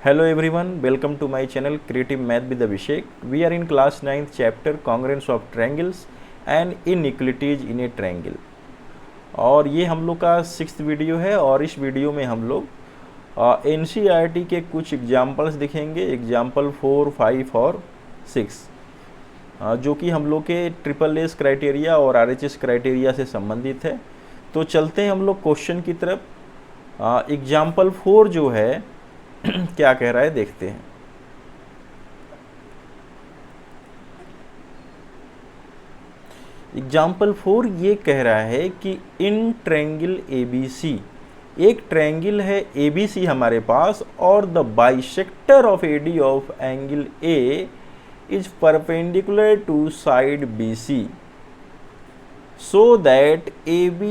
Hello everyone, welcome to my channel Creative Math with Abhishek. We are in class 9th chapter Congruence of Triangles and Inequalities in a Triangle. और ये हम लोग का 6th video है और इस video में हम लोग NCERT के कुछ एग्जाम्पल्स दिखेंगे, एग्जाम्पल 4, 5 और 6, जो कि हम लोग के SSS क्राइटेरिया और RHS क्राइटेरिया से संबंधित है। तो चलते हैं हम लोग क्वेश्चन की तरफ। एग्जाम्पल 4 जो है क्या कह रहा है देखते हैं। एग्जाम्पल 4 ये कह रहा है कि इन ट्रायंगल ABC, एक ट्रायंगल है ABC हमारे पास और the bisector of AD of angle A is perpendicular to side BC so that AB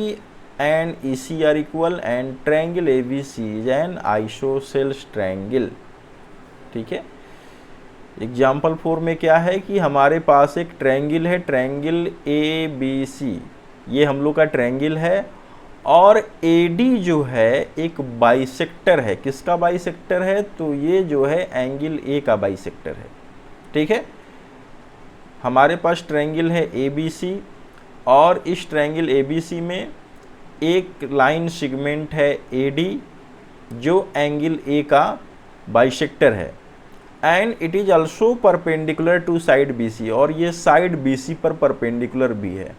and EC are equal and triangle ABC is an isosceles triangle। ठीक है, example 4 में क्या है कि हमारे पास एक ट्रायंगल है, ट्रायंगल ABC, ये हम लोग का ट्रायंगल है और AD जो है एक बाइसेक्टर है। किसका बाइसेक्टर है? तो ये जो है एंगल A का बाइसेक्टर है। ठीक है, हमारे पास ट्रायंगल है ABC और इस ट्रायंगल ABC में एक लाइन सेगमेंट है AD जो एंगल A का बाइसेक्टर है and it is also perpendicular to side BC, और ये साइड BC पर परपेंडिकुलर भी है।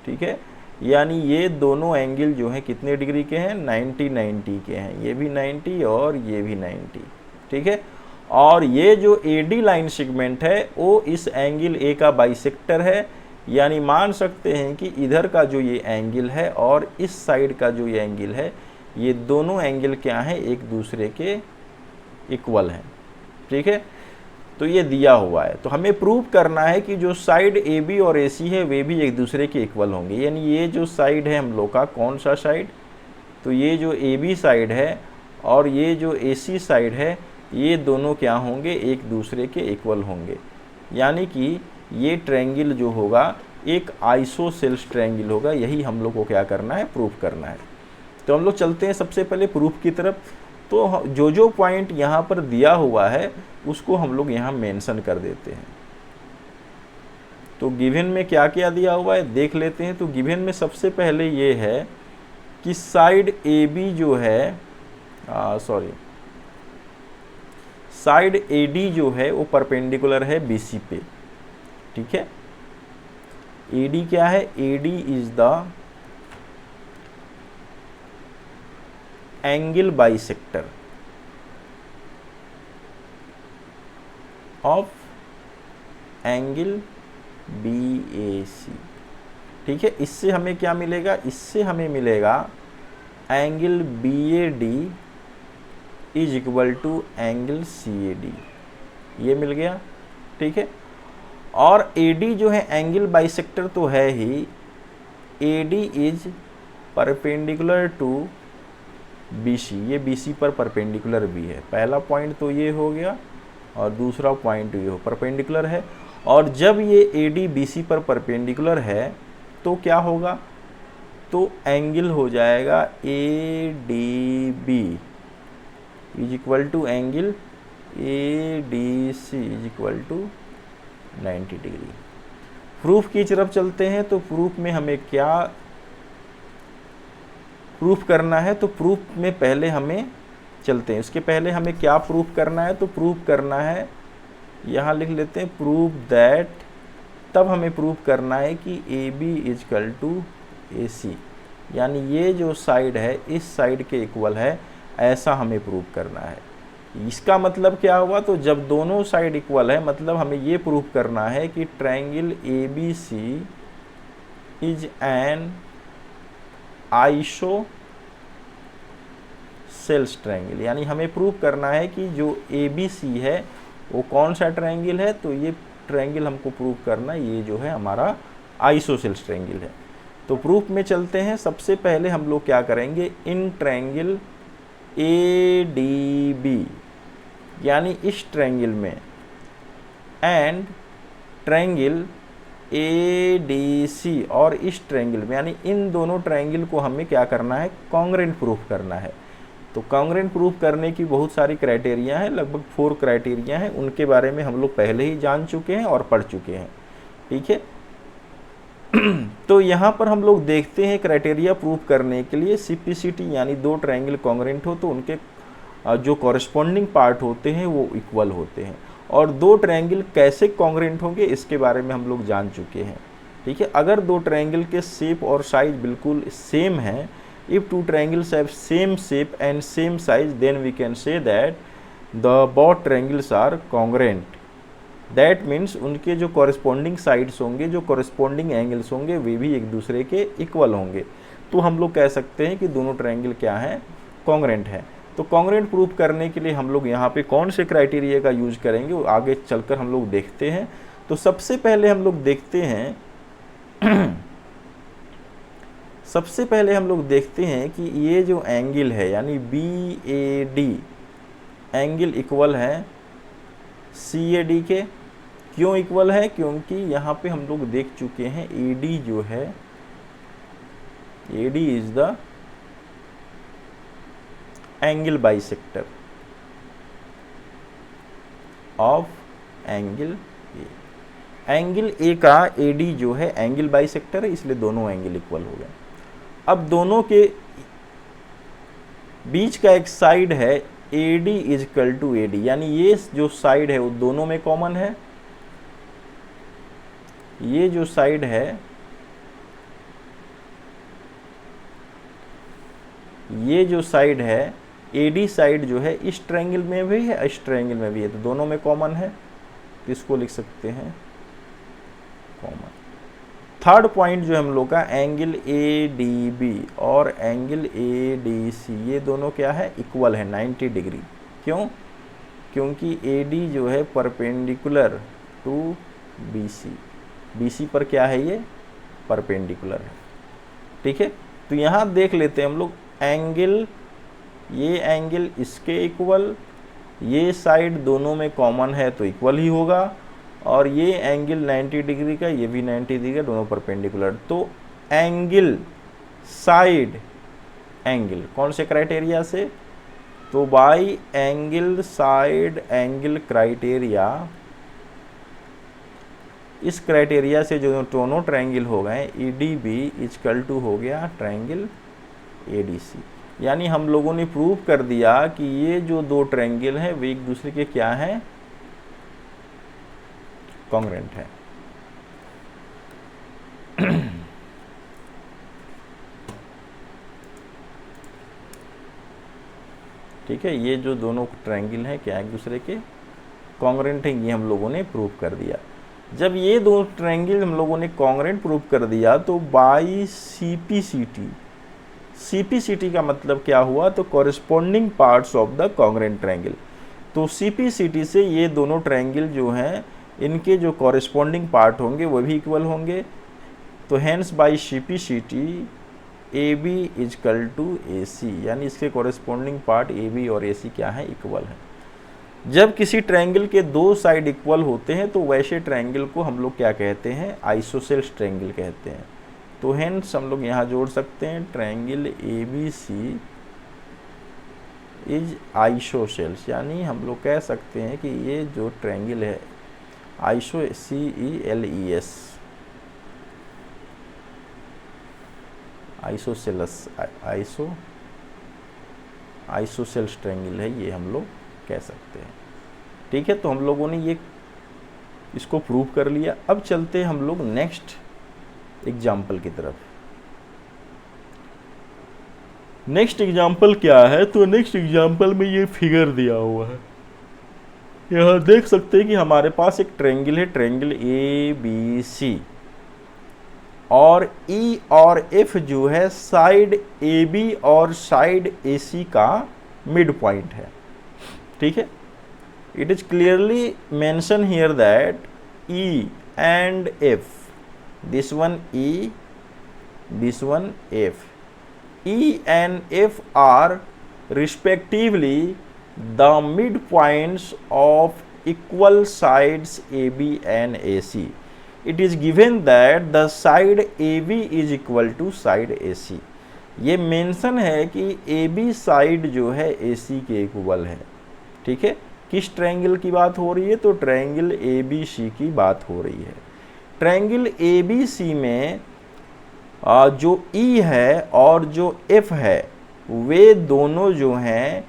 ठीक है, यानी ये दोनों एंगल जो हैं कितने डिग्री के हैं? 90 के हैं। ये भी 90 और ये भी 90। ठीक है, और ये जो AD लाइन सेगमेंट है वो इस एंगल A का बाइसेक्टर है, यानी मान सकते हैं कि इधर का जो ये एंगल है और इस साइड का जो ये एंगल है, ये दोनों एंगल क्या हैं? एक दूसरे के इक्वल हैं। ठीक है, तो ये दिया हुआ है, तो हमें प्रूव करना है कि जो साइड AB और AC है वे भी एक दूसरे के इक्वल होंगे। यानी ये जो साइड है हम लोग का, कौन सा साइड? तो ये जो AB साइड है और ये जो AC साइड है, ये दोनों क्या होंगे? एक दूसरे के इक्वल होंगे। यानी कि ये ट्रायंगल जो होगा एक आइसोसेल्स ट्रायंगल होगा। यही हम लोग को क्या करना है? प्रूफ करना है। तो हम लोग चलते हैं सबसे पहले प्रूफ की तरफ। तो जो पॉइंट यहाँ पर दिया हुआ है उसको हम लोग यहाँ मेंशन कर देते हैं। तो गिवन में क्या क्या दिया हुआ है देख लेते हैं। तो गिवन में सबसे पहले ये है कि साइड AB जो है साइड AD जो है वो परपेंडिकुलर है BC पे। ठीक है, AD क्या है? AD is the angle bisector of angle BAC। ठीक है, इससे हमें क्या मिलेगा? इससे हमें मिलेगा angle BAD is equal to angle CAD, ये मिल गया। ठीक है, और AD जो है एंगल बाइसेक्टर तो है ही, AD is perpendicular to BC, ये BC पर परपेंडिकुलर भी है। पहला पॉइंट तो ये हो गया और दूसरा पॉइंट ये हो परपेंडिकुलर है। और जब ये AD BC पर परपेंडिकुलर है तो क्या होगा? तो एंगल हो जाएगा ADB is equal to angle ADC is equal to 90 degree. Proof की तरफ चलते हैं। तो प्रूफ में हमें क्या प्रूफ करना है? तो प्रूफ में पहले हमें चलते हैं, उसके पहले हमें क्या प्रूफ करना है? तो प्रूफ करना है, यहाँ लिख लेते हैं प्रूफ दैट, तब हमें प्रूफ करना है कि AB is equal to AC, यानी ये जो साइड है इस साइड के इक्वल है, ऐसा हमें प्रूफ करना है। इसका मतलब क्या हुआ? तो जब दोनों साइड इक्वल है मतलब हमें ये प्रूफ करना है कि triangle ABC is an isosceles triangle. यानी हमें प्रूफ करना है कि जो ABC है वो कौन सा ट्रायंगल है? तो ये ट्रायंगल हमको प्रूफ करना, ये जो है हमारा आइसोसेल्स ट्रायंगल है। तो प्रूफ में चलते हैं। सबसे पहले हम लोग क्या करेंगे? इन ट्रायंगल ADB, यानी इस ट्रायंगल में, एंड ट्रायंगल ADC और इस ट्रायंगल में, यानी इन दोनों ट्रायंगल को हमें क्या करना है? कॉन्ग्रुएंट प्रूफ करना है। तो कॉन्ग्रेंट प्रूव करने की बहुत सारी क्राइटेरिया हैं, लगभग 4 क्राइटेरिया हैं, उनके बारे में हम लोग पहले ही जान चुके हैं और पढ़ चुके हैं। ठीक है, तो यहाँ पर हम लोग देखते हैं क्राइटेरिया प्रूव करने के लिए सीपीसीटी यानी 2 ट्रायंगल कॉन्ग्रेंट हो तो उनके जो कॉरेस्पॉन्डिंग पार्ट होते हैं वो इक्वल होते हैं। और 2 ट्रायंगल कैसे कॉन्ग्रेंट होंगे इसके बारे में हम लोग जान चुके हैं। ठीक है, अगर 2 ट्रायंगल के शेप और साइज बिल्कुल सेम हैं, if 2 triangles have same shape and same size, then we can say that the both triangles are congruent. That means उनके जो corresponding sides होंगे, जो corresponding angles होंगे, वे भी एक दूसरे के इक्वल होंगे। तो हम लोग कह सकते हैं कि दोनों ट्रायंगल क्या हैं, कॉन्ग्रेंट है। तो कॉन्ग्रेंट प्रूव करने के लिए हम लोग यहाँ पे कौन से क्राइटेरिया का यूज करेंगे वो आगे चलकर हम लोग देखते हैं। तो सबसे पहले हम लोग देखते हैं सबसे पहले हम लोग देखते हैं कि ये जो एंगल है यानी BAD एंगल इक्वल है CAD के। क्यों इक्वल है? क्योंकि यहाँ पे हम लोग देख चुके हैं AD जो है, AD is the angle bisector of angle A। Angle A का AD जो है एंगल बाइसेक्टर है, इसलिए दोनों एंगल इक्वल हो गए। अब दोनों के बीच का एक साइड है AD is equal to AD, यानी ये जो साइड है वो दोनों में कॉमन है। ये जो साइड है AD साइड जो है इस ट्रायंगल में भी है, इस ट्रायंगल में भी है, तो दोनों में कॉमन है, तो इसको लिख सकते हैं कॉमन। थर्ड पॉइंट जो हम लोग का एंगल ADB और एंगल ADC ये दोनों क्या है, इक्वल है 90 डिग्री। क्यों? क्योंकि AD जो है परपेंडिकुलर टू BC पर क्या है, ये परपेंडिकुलर है। ठीक है, तो यहाँ देख लेते हैं हम लोग एंगल, ये एंगल इसके इक्वल, ये साइड दोनों में कॉमन है तो इक्वल ही होगा, और ये एंगल 90 डिग्री का, ये भी 90 डिग्री का, दोनों परपेंडिकुलर। तो एंगल साइड एंगल कौन से क्राइटेरिया से? तो bye angle side angle criteria, इस क्राइटेरिया से जो दोनों ट्रायंगल हो गए EDB इक्वल टू हो गया ट्रायंगल ADC। यानी हम लोगों ने प्रूव कर दिया कि ये जो 2 ट्रायंगल हैं वे एक दूसरे के क्या हैं, कॉन्ग्रेंट है। ठीक है, ये जो दोनों ट्रायंगल हैं क्या एक दूसरे के कॉन्ग्रेंट हैं, ये हम लोगों ने प्रूव कर दिया। जब ये दो ट्रायंगल हम लोगों ने कॉन्ग्रेंट प्रूव कर दिया तो बाय CPCT का मतलब क्या हुआ, तो corresponding parts of the congruent triangle. तो CPCT से ये दोनों ट्रायंगल जो हैं इनके जो कॉरेस्पॉन्डिंग पार्ट होंगे वो भी इक्वल होंगे। तो hence by CPCT AB is equal to AC, यानी इसके कॉरेस्पॉन्डिंग पार्ट AB और AC क्या है, इक्वल है। जब किसी ट्रायंगल के 2 साइड इक्वल होते हैं तो वैसे ट्रायंगल को हम लोग क्या कहते हैं, आइसोसेल्स ट्रायंगल कहते हैं। तो हैंस हम लोग यहाँ जोड़ सकते हैं ट्रायंगल ABC इज आइसोसेल्स, यानी हम लोग कह सकते हैं कि ये जो ट्रायंगल है CELES आइसोसेल्स ट्रायंगल है, ये हम लोग कह सकते हैं। ठीक है, तो हम लोगों ने ये इसको प्रूव कर लिया। अब चलते हैं हम लोग नेक्स्ट एग्जाम्पल की तरफ। नेक्स्ट एग्जाम्पल क्या है, तो नेक्स्ट एग्जाम्पल में ये फिगर दिया हुआ है, यहाँ देख सकते हैं कि हमारे पास एक ट्रायंगल है, ट्रायंगल ABC, और E और F जो है साइड AB और साइड AC का मिड पॉइंट है। ठीक है, it is clearly mention here that E and F, this one E, this one F, E and F are respectively the midpoints of equal sides AB and AC. It is given that the side AB is equal to side AC. ये mention है कि A B side जो है ए सी के equal है। ठीक है, किस ट्रायंगल की बात हो रही है? तो ट्रायंगल ए बी सी की बात हो रही है। ट्रायंगल ए बी सी में जो ई है और जो एफ है वे दोनों जो हैं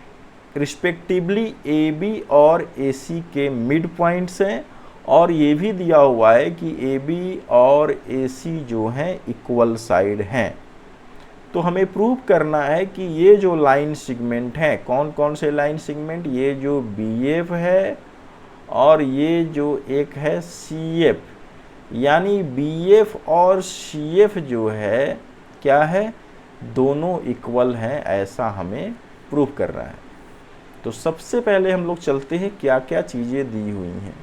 रिस्पेक्टिवली ए बी और ए सी के मिड पॉइंट्स हैं, और ये भी दिया हुआ है कि ए बी और ए सी जो हैं इक्वल साइड हैं। तो हमें प्रूव करना है कि ये जो लाइन सेगमेंट हैं, कौन कौन से लाइन सेगमेंट, ये जो बी एफ है और ये जो एक है सी एफ, यानी बी एफ और सी एफ जो है क्या है, दोनों इक्वल हैं, ऐसा हमें प्रूव करना है। तो सबसे पहले हम लोग चलते हैं क्या क्या चीज़ें दी हुई हैं।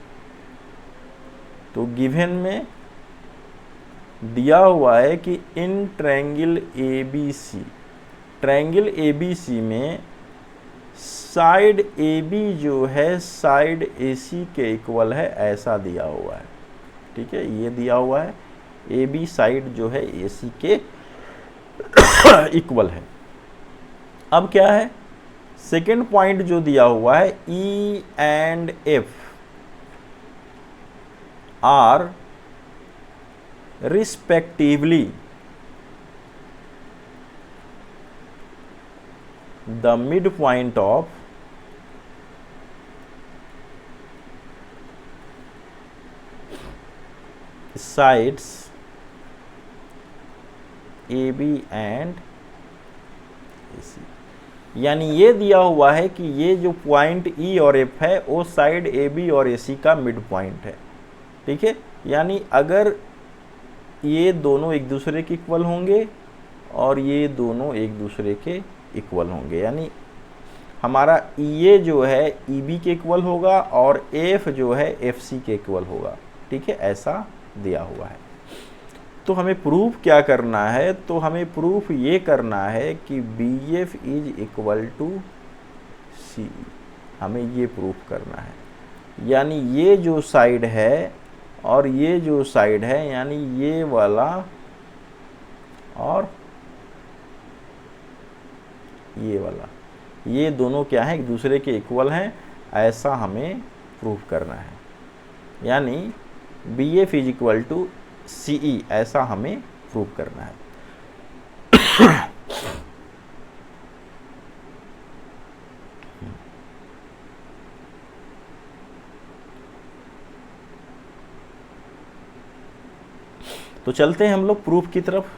तो गिवन में दिया हुआ है कि in triangle A B C, triangle A B C में साइड ए बी जो है साइड ए सी के इक्वल है, ऐसा दिया हुआ है। ठीक है, ये दिया हुआ है ए बी साइड जो है ए सी के इक्वल है। अब क्या है, सेकेंड पॉइंट जो दिया हुआ है E and F R respectively the midpoint of sides AB and AC। यानी ये दिया हुआ है कि ये जो पॉइंट E और F है वो साइड AB और AC का मिड पॉइंट है। ठीक है, यानी अगर ये दोनों एक दूसरे के इक्वल होंगे और ये दोनों एक दूसरे के इक्वल होंगे, यानी हमारा ये जो है EB के इक्वल होगा और F जो है FC के इक्वल होगा। ठीक है, ऐसा दिया हुआ है। तो हमें प्रूफ क्या करना है? तो हमें प्रूफ ये करना है कि BF is equal to CE, हमें ये प्रूफ करना है। यानी ये जो साइड है और ये जो साइड है, यानी ये वाला और ये वाला, ये दोनों क्या है, एक दूसरे के इक्वल हैं, ऐसा हमें प्रूफ करना है। यानी BF is equal to CE, ऐसा हमें प्रूफ करना है। तो चलते हैं हम लोग प्रूफ की तरफ।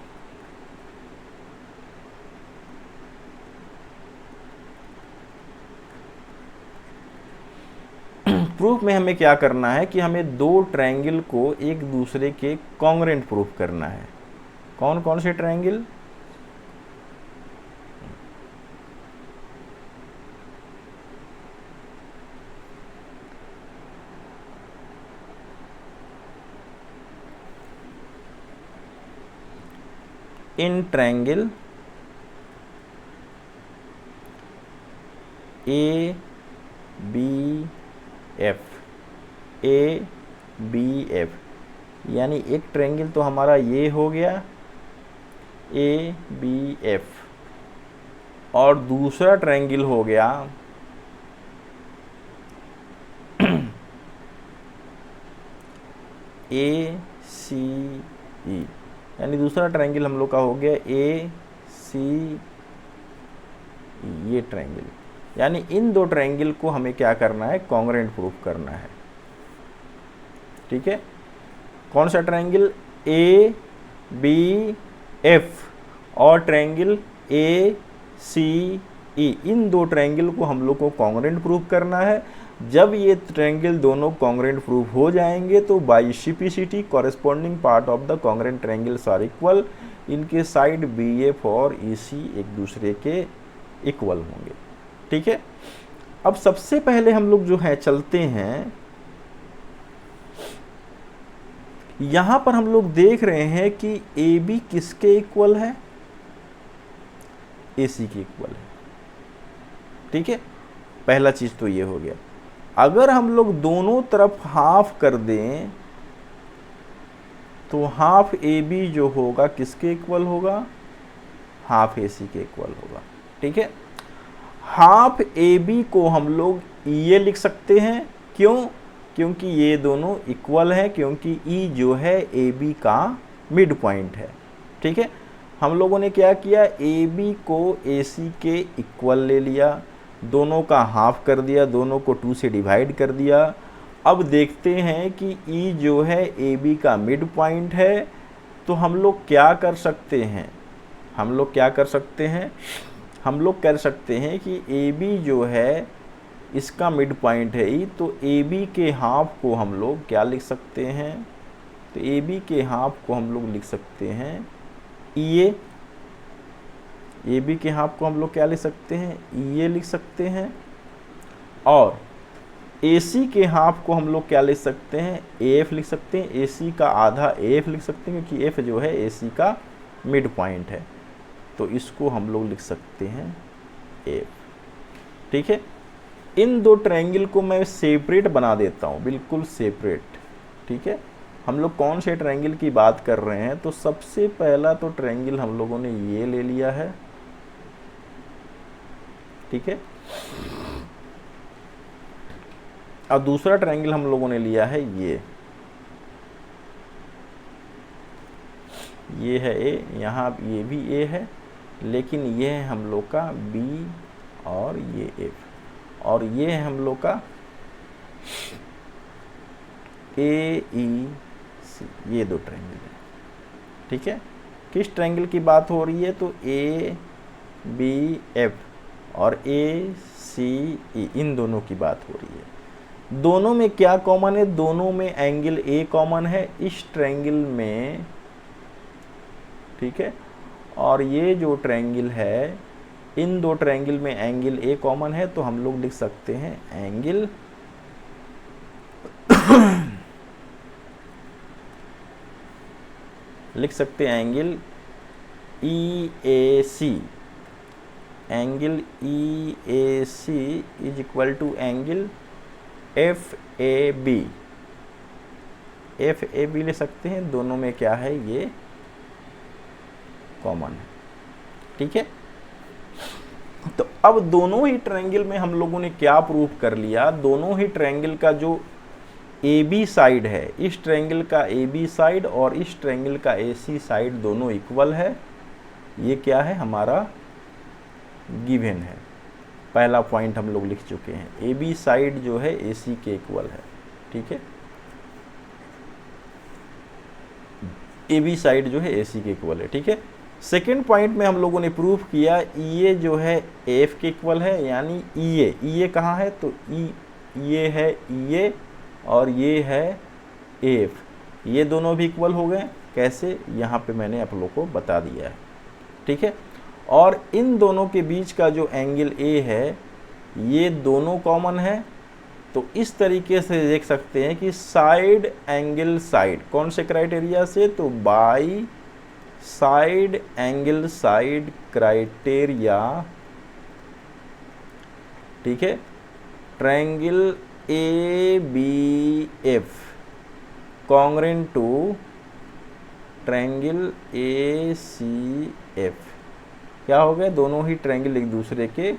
प्रूफ में हमें क्या करना है कि हमें दो ट्रायंगल को एक दूसरे के कॉन्ग्रुएंट प्रूफ करना है। कौन कौन से ट्रायंगल? In triangle A B F, A B F, यानी एक ट्रायंगल तो हमारा ये हो गया ए बी एफ, और दूसरा ट्रायंगल हो गया ए सी ई, यानी दूसरा ट्रायंगल हम लोग का हो गया ए सी, ये ट्रायंगल। यानी इन दो ट्रायंगल को हमें क्या करना है, कॉन्ग्रुएंट प्रूफ करना है। ठीक है, कौन सा ट्रायंगल? ए बी एफ और ट्रायंगल ए सी ई, इन दो ट्रायंगल को हम लोग को कॉन्ग्रुएंट प्रूफ करना है। जब ये ट्रायंगल दोनों कॉन्ग्रुएंट प्रूफ हो जाएंगे तो by CPCT corresponding part of the congruent triangles are equal, इनके साइड BF और EC एक दूसरे के इक्वल होंगे। ठीक है, अब सबसे पहले हम लोग जो है चलते हैं, यहां पर हम लोग देख रहे हैं कि AB किसके इक्वल है? AC के इक्वल है। ठीक है, पहला चीज तो ये हो गया। अगर हम लोग दोनों तरफ हाफ कर दें तो हाफ AB जो होगा किसके इक्वल होगा? हाफ AC के इक्वल होगा। ठीक है, हाफ AB को हम लोग EA लिख सकते हैं। क्यों? क्योंकि ये दोनों इक्वल है, क्योंकि E जो है AB का मिड पॉइंट है। ठीक है, हम लोगों ने क्या किया, AB को AC के इक्वल ले लिया, दोनों का हाफ कर दिया, दोनों को 2 से डिवाइड कर दिया। अब देखते हैं कि E जो है AB का मिड पॉइंट है, तो हम लोग क्या कर सकते हैं, हम लोग क्या कर सकते हैं, हम लोग कर सकते हैं कि AB जो है इसका मिड पॉइंट है E, तो AB के हाफ को हम लोग क्या लिख सकते हैं, तो AB के हाफ को हम लोग लिख सकते हैं EA। AB के हाफ को हम लोग क्या लिख सकते हैं, EA लिख सकते हैं। और AC के हाफ को हम लोग क्या लिख सकते हैं, AF लिख सकते हैं। AC का आधा AF लिख सकते हैं, क्योंकि F जो है AC का मिड पॉइंट है, तो इसको हम लोग लिख सकते हैं F। ठीक है, इन दो ट्रायंगल को मैं सेपरेट बना देता हूँ, बिल्कुल सेपरेट। ठीक है, हम लोग कौन से ट्रायंगल की बात कर रहे हैं, तो सबसे पहला तो ट्रायंगल हम लोगों ने ये ले लिया है। ठीक है, और दूसरा ट्रायंगल हम लोगों ने लिया है ये है A, यहाँ ये भी A है, लेकिन ये है हम लोग का B और ये F, और ये है हम लोग का AEC, ये दो ट्रायंगल है। ठीक है, किस ट्रायंगल की बात हो रही है, तो ABF और ACE, इन दोनों की बात हो रही है। दोनों में क्या कॉमन है, दोनों में एंगल A कॉमन है इस ट्रायंगल में। ठीक है, और ये जो ट्रायंगल है, इन दो ट्रायंगल में एंगल A कॉमन है, तो हम लोग लिख सकते हैं एंगल लिख सकते हैं angle EAC। Angle EAC is equal to angle FAB। FAB ले सकते हैं, दोनों में क्या है, ये कॉमन है। ठीक है, तो अब दोनों ही ट्रायंगल में हम लोगों ने क्या प्रूव कर लिया, दोनों ही ट्रायंगल का जो AB साइड है, इस ट्रायंगल का AB साइड और इस ट्रायंगल का AC साइड दोनों इक्वल है। ये क्या है, हमारा गिवन है। पहला पॉइंट हम लोग लिख चुके हैं, AB साइड जो है AC के इक्वल है। ठीक है, AB साइड जो है AC के इक्वल है। ठीक है, सेकेंड पॉइंट में हम लोगों ने प्रूफ किया EA जो है AF के इक्वल है, यानी EA कहाँ है, तो ये है EA और ये है AF, ये दोनों भी इक्वल हो गए। कैसे, यहाँ पे मैंने आप लोगों को बता दिया है। ठीक है, और इन दोनों के बीच का जो एंगल A है, ये दोनों कॉमन है, तो इस तरीके से देख सकते हैं कि साइड एंगल साइड, कौन से क्राइटेरिया से, तो by side angle side criteria. ठीक है, triangle ABF congruent to triangle ACF, क्या हो गए, दोनों ही ट्रायंगल एक दूसरे के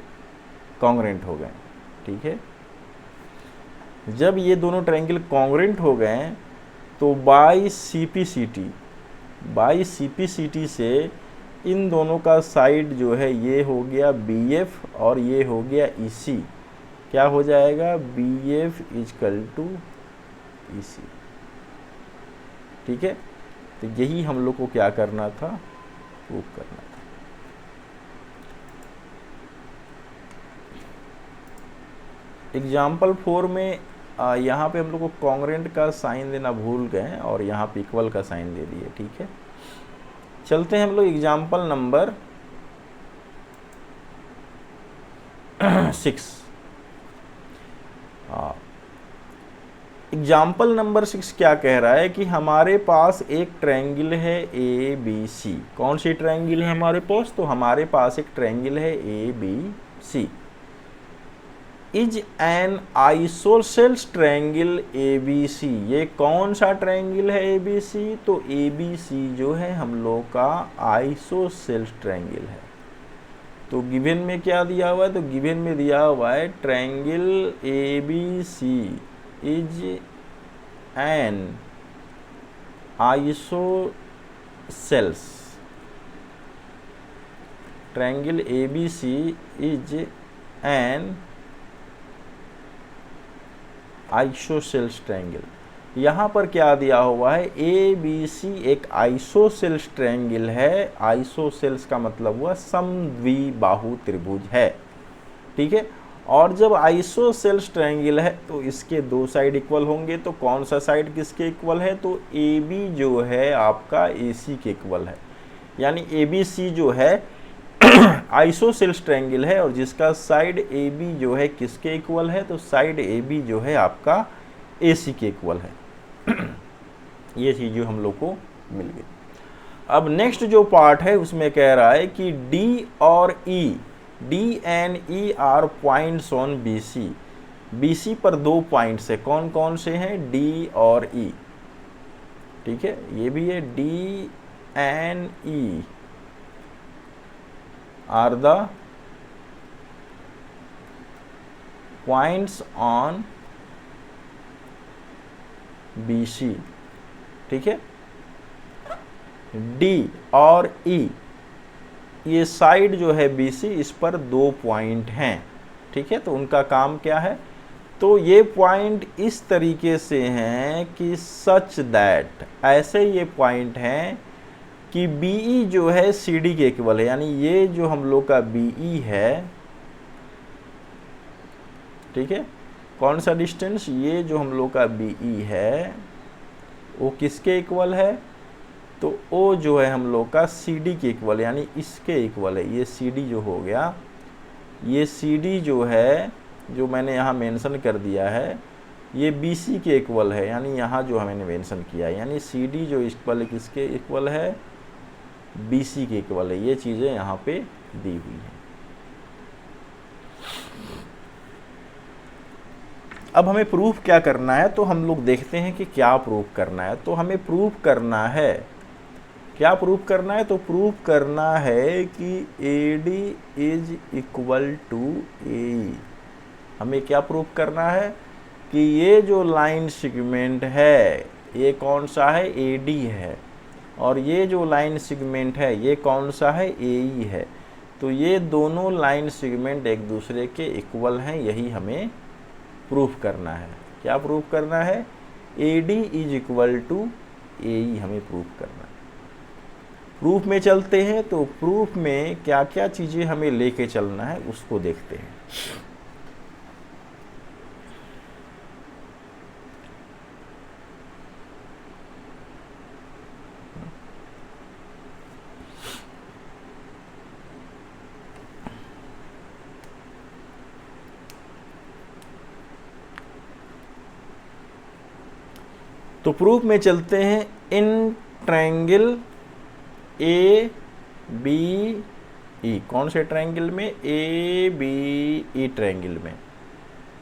कॉन्ग्रेंट हो गए। ठीक है, जब ये दोनों ट्रायंगल कॉन्ग्रेंट हो गए, तो बाई CPCT से इन दोनों का साइड जो है ये हो गया BF और ये हो गया EC। क्या हो जाएगा, BF इजकल टू EC। ठीक है, तो यही हम लोग को क्या करना था, प्रूव करना था। एग्जाम्पल 4 में यहाँ पे हम लोग को कॉन्ग्रेंट का साइन देना भूल गए और यहाँ पे इक्वल का साइन दे दिए। ठीक है, चलते हैं हम लोग एग्जाम्पल नंबर 6। एग्जाम्पल नंबर 6 क्या कह रहा है कि हमारे पास एक ट्रायंगल है ABC। कौन सी ट्रायंगल है हमारे पास, तो हमारे पास एक ट्रायंगल है ABC। Is an isosceles triangle ABC। ये कौन सा ट्रायंगल है ABC? तो ABC जो है हम लोग का आइसोसेल्स ट्रायंगल है। तो गिवन में क्या दिया हुआ है? तो गिवन में दिया हुआ है triangle ABC is an isosceles. Triangle ABC is an isosceles triangle. यहाँ पर क्या दिया हुआ है? ABC एक आइसोसेल्स ट्रायंगल है। आइसोसेल्स का मतलब हुआ समद्विबाहु त्रिभुज है, ठीक है। और जब आइसोसेल्स ट्रायंगल है तो इसके दो साइड इक्वल होंगे। तो कौन सा साइड किसके इक्वल है? तो AB जो है आपका AC के इक्वल है। यानी ABC जो है आइसोसेल्स ट्रायंगल है और जिसका साइड AB जो है किसके इक्वल है? तो साइड AB जो है आपका AC के इक्वल है। ये चीज जो हम लोग को मिल गई। अब नेक्स्ट जो पार्ट है उसमें कह रहा है कि D और E, D and E are points on BC। BC पर दो पॉइंट्स है। कौन कौन से हैं? D और E, ठीक है। ये भी है D and E are the points on BC, ठीक है। D और E ये साइड जो है BC, इस पर दो पॉइंट हैं, ठीक है। तो उनका काम क्या है? तो ये पॉइंट इस तरीके से हैं कि सच दैट, ऐसे ये पॉइंट हैं कि BE जो है CD के इक्वल है। यानी ये जो हम लोग का BE है, ठीक है, कौन सा डिस्टेंस? ये जो हम लोग का BE है वो किसके इक्वल है? तो O जो है हम लोग का CD के इक्वल है, यानी इसके इक्वल है। ये CD जो हो गया, ये CD जो है, जो मैंने यहाँ मेंशन कर दिया है, ये BC के इक्वल है। यानी यहाँ जो मैंने मेंशन किया है, यानी CD जो इक्वल है किसके इक्वल है? BC के इक्वल है। ये चीजें यहाँ पे दी हुई है। अब हमें प्रूफ क्या करना है? तो हम लोग देखते हैं कि क्या प्रूफ करना है। तो हमें प्रूफ करना है, क्या प्रूफ करना है? तो प्रूफ करना है कि AD is equal to AE। हमें क्या प्रूफ करना है? कि ये जो लाइन सेगमेंट है ये कौन सा है? AD है। और ये जो लाइन सेगमेंट है ये कौन सा है? AE है। तो ये दोनों लाइन सेगमेंट एक दूसरे के इक्वल हैं। यही हमें प्रूफ करना है। क्या प्रूफ करना है? AD is equal to AE हमें प्रूफ करना है। प्रूफ में चलते हैं। तो प्रूफ में क्या क्या चीज़ें हमें लेके चलना है उसको देखते हैं। तो प्रूफ में चलते हैं। इन ट्रायंगल ABE, कौन से ट्रायंगल में? ABE ट्रायंगल में।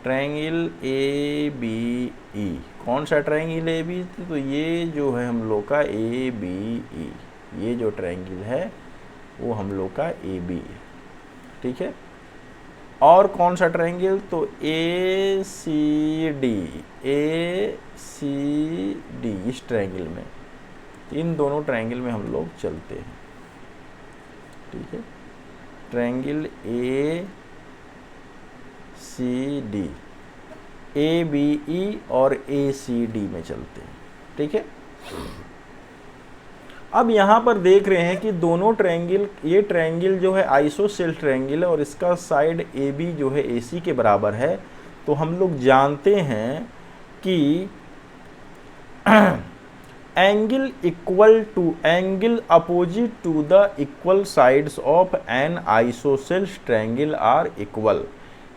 ट्रायंगल ABE, कौन सा ट्रायंगल ABE? तो ये जो है हम लोग का ABE, ये जो ट्रायंगल है वो हम लोग का AB है, ठीक है। और कौन सा ट्रायंगल? तो ACD, इस ट्रायंगल में, इन दोनों ट्रायंगल में हम लोग चलते हैं, ठीक है। ट्रायंगल ACD, ABE और ACD में चलते हैं, ठीक है। अब यहाँ पर देख रहे हैं कि दोनों ट्रायंगल, ये ट्रायंगल जो है आइसोसेल्स ट्रायंगल है और इसका साइड AB जो है AC के बराबर है। तो हम लोग जानते हैं कि angle equal to, angle opposite to the equal sides of an isosceles triangle are equal.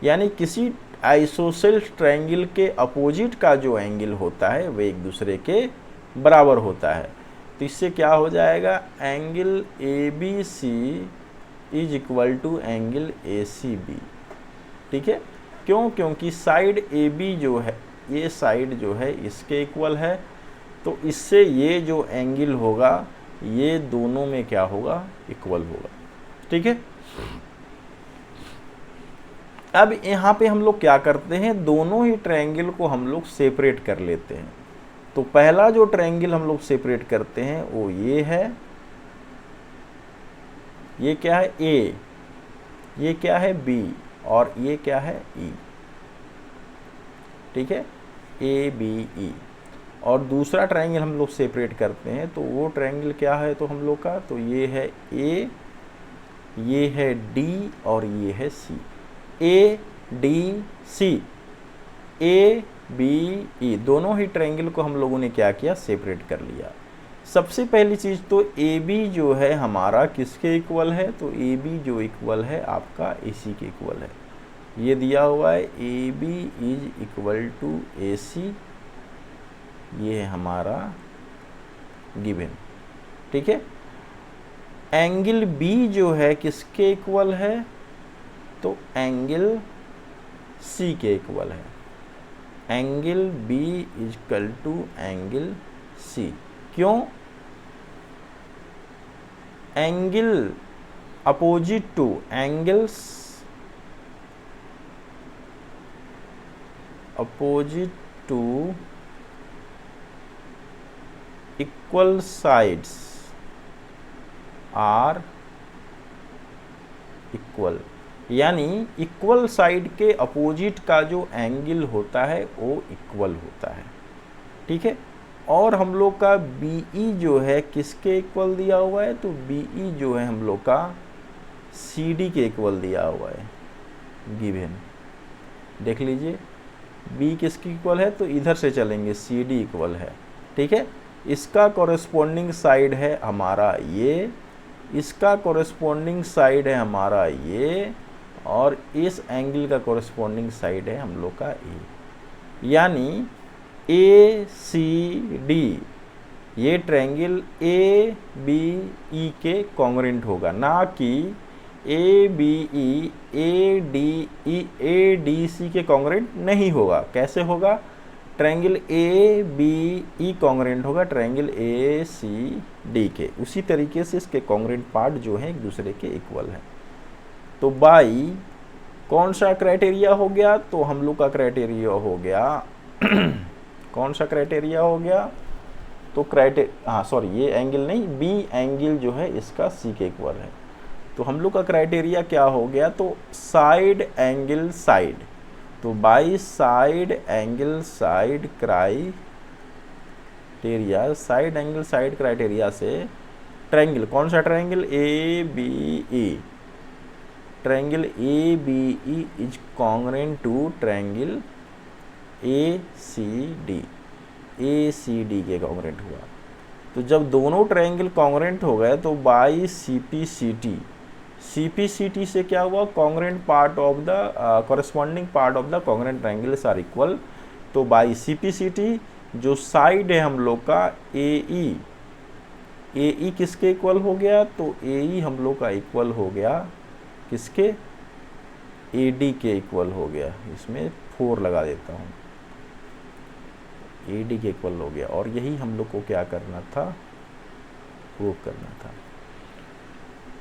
यानी किसी आइसोसेल्स ट्रायंगल के अपोजिट का जो एंगल होता है वह एक दूसरे के बराबर होता है। तो इससे क्या हो जाएगा? Angle ABC is equal to angle ACB, ठीक है। क्यों? क्योंकि साइड ए बी जो है, ये साइड जो है इसके इक्वल है, तो इससे ये जो एंगल होगा ये दोनों में क्या होगा? इक्वल होगा। ठीक है। अब यहाँ पे हम लोग क्या करते हैं, दोनों ही ट्रायंगल को हम लोग सेपरेट कर लेते हैं। तो पहला जो ट्रायंगल हम लोग सेपरेट करते हैं वो ये है, ये क्या है? ए, ये क्या है? बी, और ये क्या है? ई। ठीक है, ए बी ई। और दूसरा ट्रायंगल हम लोग सेपरेट करते हैं, तो वो ट्रायंगल क्या है तो हम लोग का? तो ये है ए, ये है डी, और ये है सी। ए डी सी, ए बी ई, दोनों ही ट्रायंगल को हम लोगों ने क्या किया? सेपरेट कर लिया। सबसे पहली चीज़ तो ए बी जो है हमारा किसके इक्वल है? तो ए बी जो इक्वल है आपका ए सी के इक्वल है। ये दिया हुआ है A B is equal to A C, ये है हमारा गिवन। ठीक है। एंगल बी जो है किसके इक्वल है? तो एंगल सी के इक्वल है। Angle B is equal to angle C. क्यों? Angle opposite to angles, opposite to equal sides are equal, यानी इक्वल साइड के अपोजिट का जो एंगल होता है वो इक्वल होता है। ठीक है। और हम लोग का BE जो है किसके इक्वल दिया हुआ है? तो BE जो है हम लोग का CD के इक्वल दिया हुआ है, गिवन। देख लीजिए B किसके इक्वल है? तो इधर से चलेंगे, CD इक्वल है। ठीक है। इसका कॉरेस्पॉन्डिंग साइड है हमारा ये, इसका कॉरेस्पॉन्डिंग साइड है हमारा ये, और इस एंगल का कॉरेस्पॉन्डिंग साइड है हम लोग का ए। यानी ए सी डी, ये ट्रायंगल ए बी ई के कॉन्ग्रुएंट होगा, ना कि A B E A D E A D C के कॉन्ग्रुएंट नहीं होगा। कैसे होगा? Triangle A B E congruent होगा ट्रायंगल ए सी डी के। उसी तरीके से इसके कॉन्ग्रुएंट पार्ट जो है एक दूसरे के इक्वल है। तो बाई कौन सा क्राइटेरिया हो गया? तो हम लोग का क्राइटेरिया हो गया कौन सा क्राइटेरिया हो गया? तो ये एंगल नहीं, बी एंगल जो है इसका सी के इक्वल है। तो हम लोग का क्राइटेरिया क्या हो गया? तो साइड एंगल साइड, तो by side angle side criteria, side angle side criteria से ट्रायंगल, कौन सा triangle? A B E, triangle A B E is congruent to triangle A C D के कॉन्ग्रुएंट हुआ। तो जब दोनों ट्रायंगल कॉन्ग्रुएंट हो गए तो बाई CPCT से क्या हुआ? Congruent part of the corresponding part of the congruent triangles are equal. तो बाई CPCT जो साइड है हम लोग का AE किसके इक्वल हो गया? तो AE हम लोग का इक्वल हो गया किसके? AD के इक्वल हो गया। इसमें 4 लगा देता हूँ, AD के इक्वल हो गया। और यही हम लोग को क्या करना था? प्रूव करना था।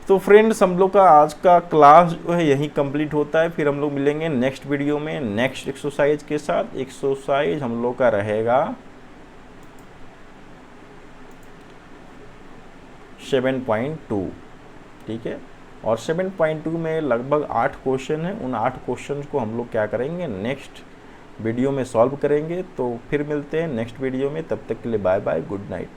तो फ्रेंड्स, हम लोग का आज का क्लास जो है यही कंप्लीट होता है। फिर हम लोग मिलेंगे नेक्स्ट वीडियो में नेक्स्ट एक्सरसाइज के साथ। एक्सरसाइज हम लोग का रहेगा 7.2। ठीक है। और 7.2 में लगभग 8 क्वेश्चन हैं। उन 8 क्वेश्चन को हम लोग क्या करेंगे? नेक्स्ट वीडियो में सॉल्व करेंगे। तो फिर मिलते हैं नेक्स्ट वीडियो में। तब तक के लिए बाय बाय, गुड नाइट।